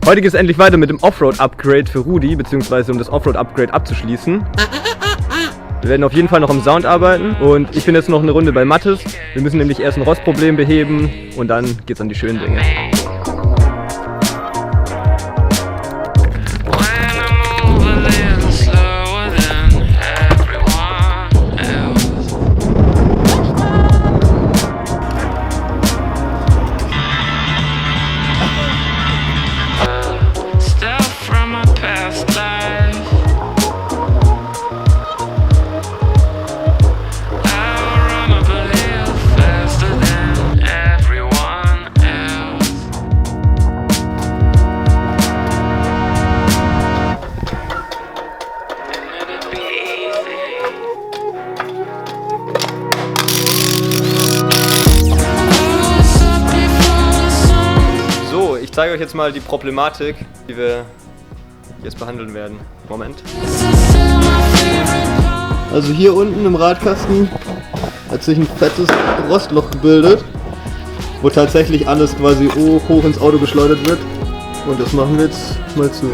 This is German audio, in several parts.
Heute geht es endlich weiter mit dem Offroad-Upgrade für Rudi, beziehungsweise um das Offroad-Upgrade abzuschließen. Wir werden auf jeden Fall noch am Sound arbeiten und ich bin jetzt noch eine Runde bei Mathis. Wir müssen nämlich erst ein Rostproblem beheben und dann geht's an die schönen Dinge. Ich zeige euch jetzt mal die Problematik, die wir jetzt behandeln werden. Moment. Also hier unten im Radkasten hat sich ein fettes Rostloch gebildet, wo tatsächlich alles quasi hoch ins Auto geschleudert wird. Und das machen wir jetzt mal zu.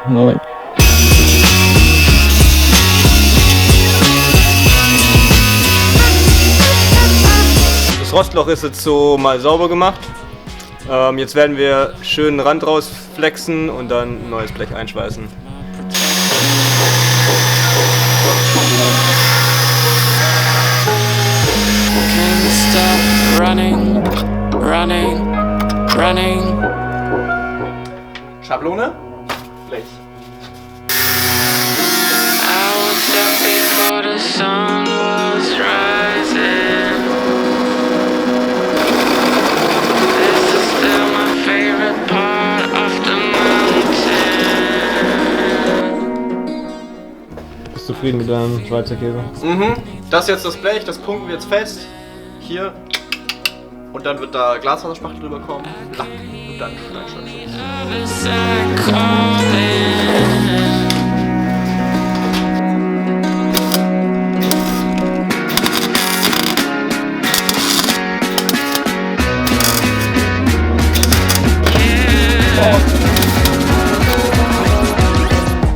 Moment. Das Rostloch ist jetzt so mal sauber gemacht. Jetzt werden wir schön Rand rausflexen und dann ein neues Blech einschweißen. Schablone? Blech. Bist du zufrieden mit deinem Schweizer Käse? Mhm. Das ist jetzt das Blech, das pumpen wir jetzt fest. Hier. Und dann wird da Glasfaserspachtel drüber kommen. Lack. Und dann Steinschutz.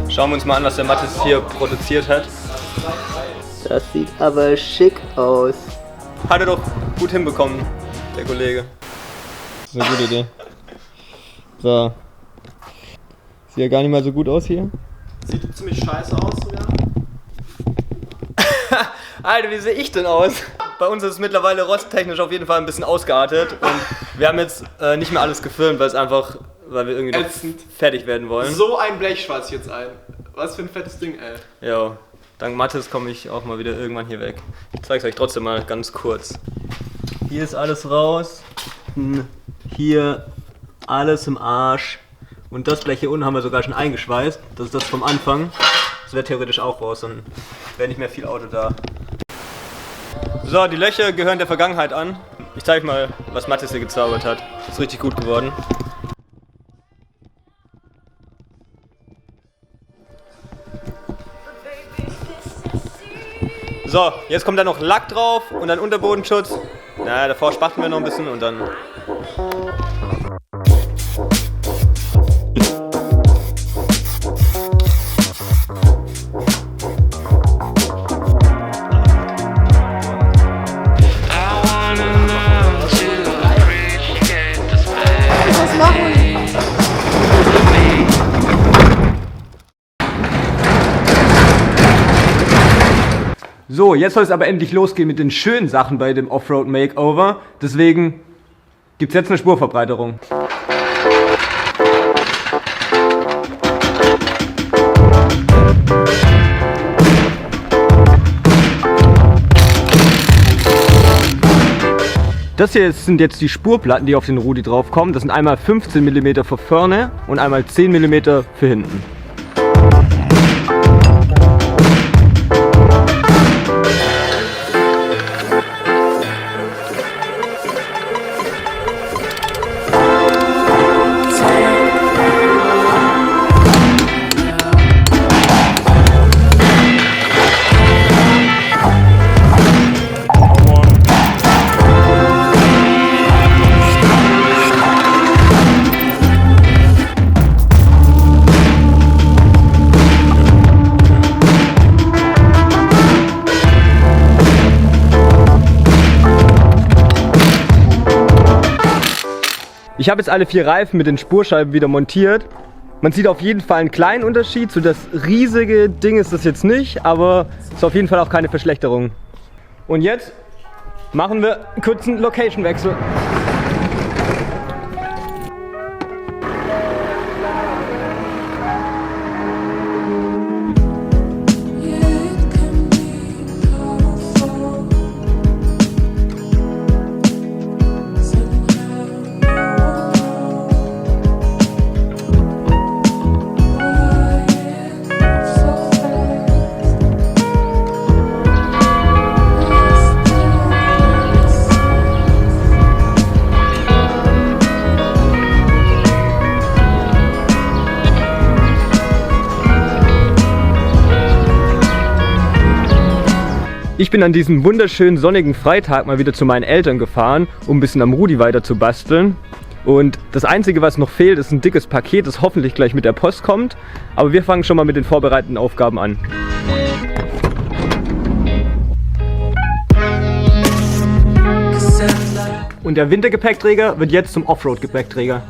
Schauen wir uns mal an, was der Mathis hier produziert hat. Das sieht aber schick aus. Hat er doch gut hinbekommen, der Kollege. Das ist eine gute Idee. So. Sieht ja gar nicht mal so gut aus hier. Sieht ziemlich scheiße aus sogar. Alter, wie sehe ich denn aus? Bei uns ist es mittlerweile rosttechnisch auf jeden Fall ein bisschen ausgeartet und wir haben jetzt nicht mehr alles gefilmt, weil wir irgendwie noch fertig werden wollen. So ein Blech schweiß ich jetzt ein. Was für ein fettes Ding, ey. Ja, dank Mathis komme ich auch mal wieder irgendwann hier weg. Ich zeige es euch trotzdem mal ganz kurz. Hier ist alles raus. Hier alles im Arsch. Und das Blech hier unten haben wir sogar schon eingeschweißt. Das ist das vom Anfang. Das wäre theoretisch auch raus, dann wäre nicht mehr viel Auto da. So, die Löcher gehören der Vergangenheit an. Ich zeige mal, was Mathis hier gezaubert hat. Das ist richtig gut geworden. So, jetzt kommt da noch Lack drauf und dann Unterbodenschutz. Naja, davor spachteln wir noch ein bisschen und dann... So, jetzt soll es aber endlich losgehen mit den schönen Sachen bei dem Offroad Makeover. Deswegen gibt es jetzt eine Spurverbreiterung. Das hier sind jetzt die Spurplatten, die auf den Rudi drauf kommen. Das sind einmal 15 mm für vorne und einmal 10 mm für hinten. Ich habe jetzt alle 4 Reifen mit den Spurscheiben wieder montiert. Man sieht auf jeden Fall einen kleinen Unterschied. So das riesige Ding ist das jetzt nicht, aber es ist auf jeden Fall auch keine Verschlechterung. Und jetzt machen wir einen kurzen Location-Wechsel. Ich bin an diesem wunderschönen sonnigen Freitag mal wieder zu meinen Eltern gefahren, um ein bisschen am Rudi weiter zu basteln. Und das Einzige, was noch fehlt, ist ein dickes Paket, das hoffentlich gleich mit der Post kommt. Aber wir fangen schon mal mit den vorbereitenden Aufgaben an. Und der Wintergepäckträger wird jetzt zum Offroad-Gepäckträger.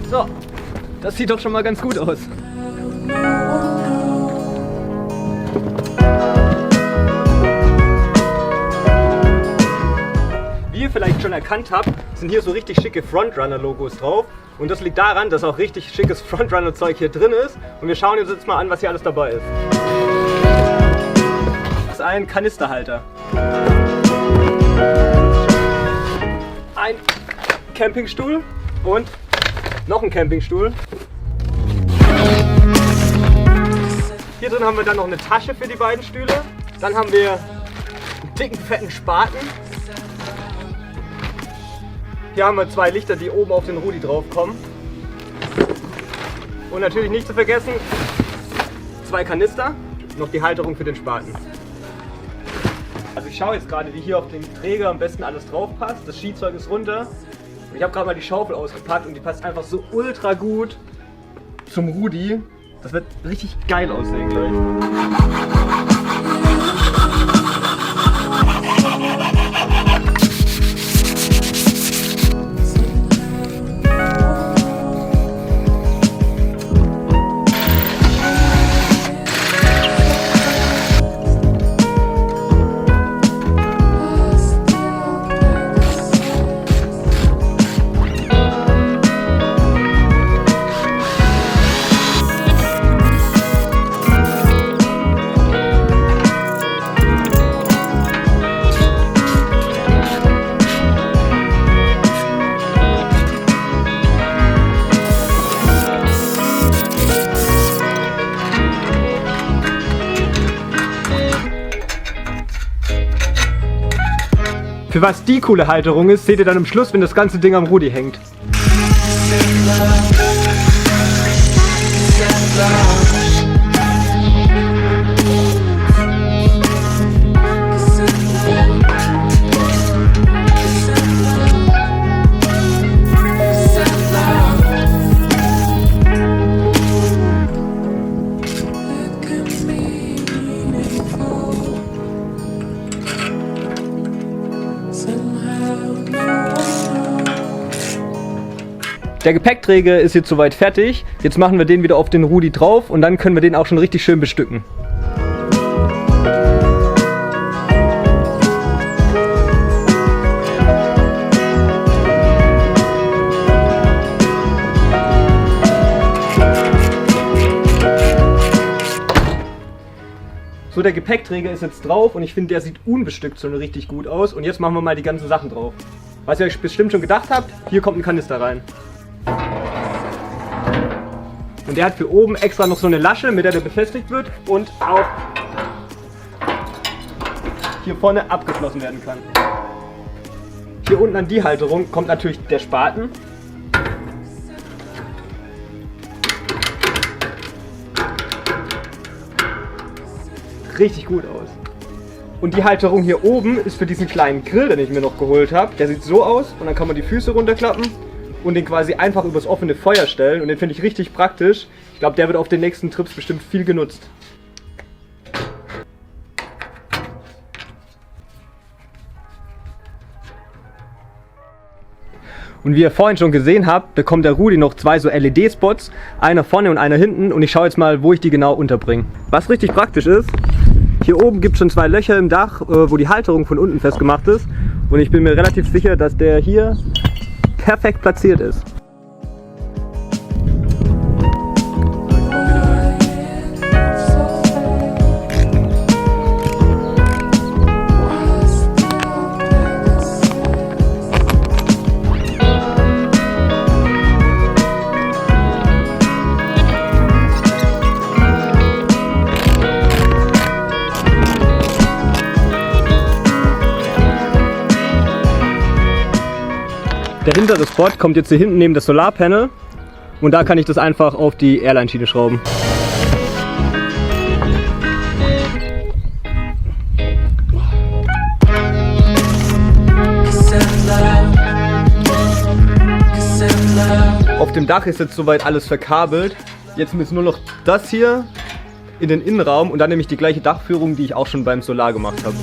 So, das sieht doch schon mal ganz gut aus. Wie ihr vielleicht schon erkannt habt, sind hier so richtig schicke Frontrunner-Logos drauf. Und das liegt daran, dass auch richtig schickes Frontrunner-Zeug hier drin ist. Und wir schauen uns jetzt mal an, was hier alles dabei ist. Das ist ein Kanisterhalter. Ein Campingstuhl und noch ein Campingstuhl. Hier drin haben wir dann noch eine Tasche für die beiden Stühle. Dann haben wir einen dicken, fetten Spaten. Hier haben wir 2 Lichter, die oben auf den Rudi drauf kommen. Und natürlich nicht zu vergessen, 2 Kanister, noch die Halterung für den Spaten. Also ich schaue jetzt gerade, wie hier auf den Träger am besten alles drauf passt. Das Skizeug ist runter. Und ich habe gerade mal die Schaufel ausgepackt und die passt einfach so ultra gut zum Rudi. Das wird richtig geil aussehen gleich. Für was die coole Halterung ist, seht ihr dann am Schluss, wenn das ganze Ding am Rudi hängt. Der Gepäckträger ist jetzt soweit fertig. Jetzt machen wir den wieder auf den Rudi drauf und dann können wir den auch schon richtig schön bestücken. So, der Gepäckträger ist jetzt drauf und ich finde, der sieht unbestückt schon richtig gut aus. Und jetzt machen wir mal die ganzen Sachen drauf. Was ihr euch bestimmt schon gedacht habt, hier kommt ein Kanister rein. Und der hat für oben extra noch so eine Lasche, mit der der befestigt wird und auch hier vorne abgeschlossen werden kann. Hier unten an die Halterung kommt natürlich der Spaten. sieht richtig gut aus. Und die Halterung hier oben ist für diesen kleinen Grill, den ich mir noch geholt habe. Der sieht so aus und dann kann man die Füße runterklappen und den quasi einfach übers offene Feuer stellen. Und den finde ich richtig praktisch. Ich glaube, der wird auf den nächsten Trips bestimmt viel genutzt. Und wie ihr vorhin schon gesehen habt, bekommt der Rudi noch 2 so LED-Spots, einer vorne und einer hinten, und ich schaue jetzt mal, wo ich die genau unterbringe. Was richtig praktisch ist, hier oben gibt es schon 2 Löcher im Dach, wo die Halterung von unten festgemacht ist, und ich bin mir relativ sicher, dass der hier perfekt platziert ist. Der hintere Spot kommt jetzt hier hinten neben das Solarpanel und da kann ich das einfach auf die Airline-Schiene schrauben. Auf dem Dach ist jetzt soweit alles verkabelt. Jetzt müssen nur noch das hier in den Innenraum und dann nehme ich die gleiche Dachführung, die ich auch schon beim Solar gemacht habe.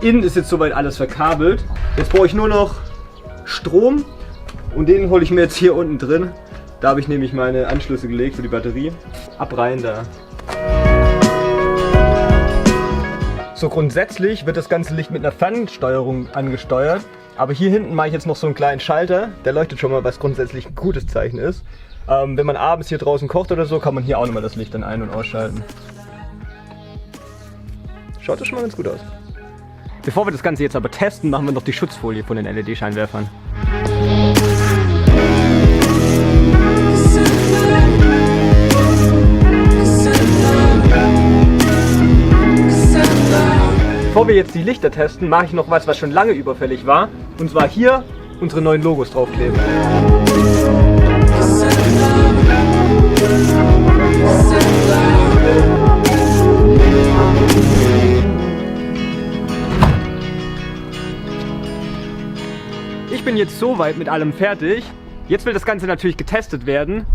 Innen ist jetzt soweit alles verkabelt. Jetzt brauche ich nur noch Strom und den hole ich mir jetzt hier unten drin. Da habe ich nämlich meine Anschlüsse gelegt für die Batterie. Ab rein da. So, grundsätzlich wird das ganze Licht mit einer Fernsteuerung angesteuert. Aber hier hinten mache ich jetzt noch so einen kleinen Schalter. Der leuchtet schon mal, was grundsätzlich ein gutes Zeichen ist. Wenn man abends hier draußen kocht oder so, kann man hier auch nochmal das Licht dann ein- und ausschalten. Schaut das schon mal ganz gut aus. Bevor wir das Ganze jetzt aber testen, machen wir noch die Schutzfolie von den LED-Scheinwerfern. Bevor wir jetzt die Lichter testen, mache ich noch was schon lange überfällig war. Und zwar hier unsere neuen Logos draufkleben. Ich bin jetzt soweit mit allem fertig. Jetzt will das Ganze natürlich getestet werden.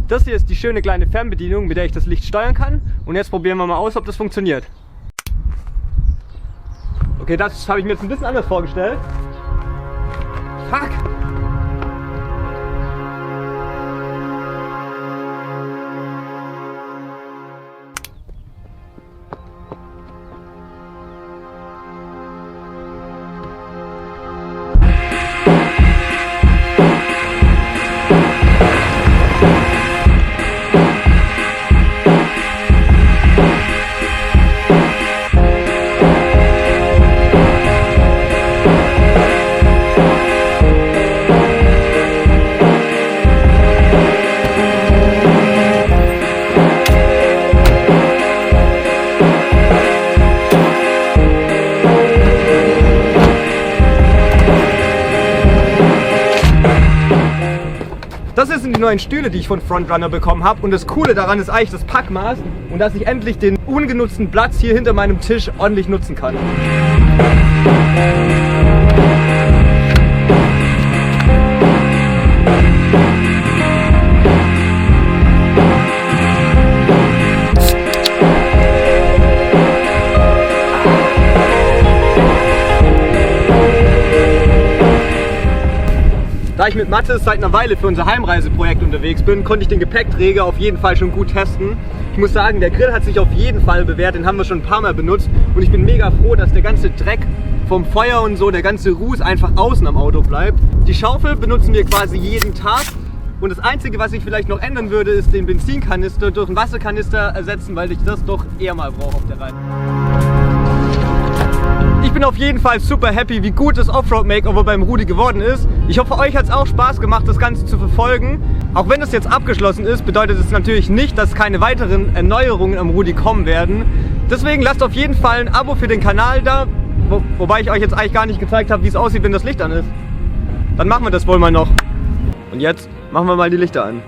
Das hier ist die schöne kleine Fernbedienung, mit der ich das Licht steuern kann. Und jetzt probieren wir mal aus, ob das funktioniert. Okay, das habe ich mir jetzt ein bisschen anders vorgestellt. Fuck! Das hier sind die neuen Stühle, die ich von Frontrunner bekommen habe, und das Coole daran ist eigentlich das Packmaß und dass ich endlich den ungenutzten Platz hier hinter meinem Tisch ordentlich nutzen kann. Da ich mit Mathis seit einer Weile für unser Heimreiseprojekt unterwegs bin, konnte ich den Gepäckträger auf jeden Fall schon gut testen. Ich muss sagen, der Grill hat sich auf jeden Fall bewährt, den haben wir schon ein paar Mal benutzt und ich bin mega froh, dass der ganze Dreck vom Feuer und so, der ganze Ruß einfach außen am Auto bleibt. Die Schaufel benutzen wir quasi jeden Tag und das Einzige, was ich vielleicht noch ändern würde, ist den Benzinkanister durch einen Wasserkanister ersetzen, weil ich das doch eher mal brauche auf der Reise. Ich bin bin auf jeden Fall super happy, wie gut das Offroad-Makeover beim Rudi geworden ist. Ich hoffe, euch hat es auch Spaß gemacht, das Ganze zu verfolgen. Auch wenn es jetzt abgeschlossen ist, bedeutet es natürlich nicht, dass keine weiteren Erneuerungen am Rudi kommen werden. Deswegen lasst auf jeden Fall ein Abo für den Kanal da, wobei ich euch jetzt eigentlich gar nicht gezeigt habe, wie es aussieht, wenn das Licht an ist. Dann machen wir das wohl mal noch. Und jetzt machen wir mal die Lichter an.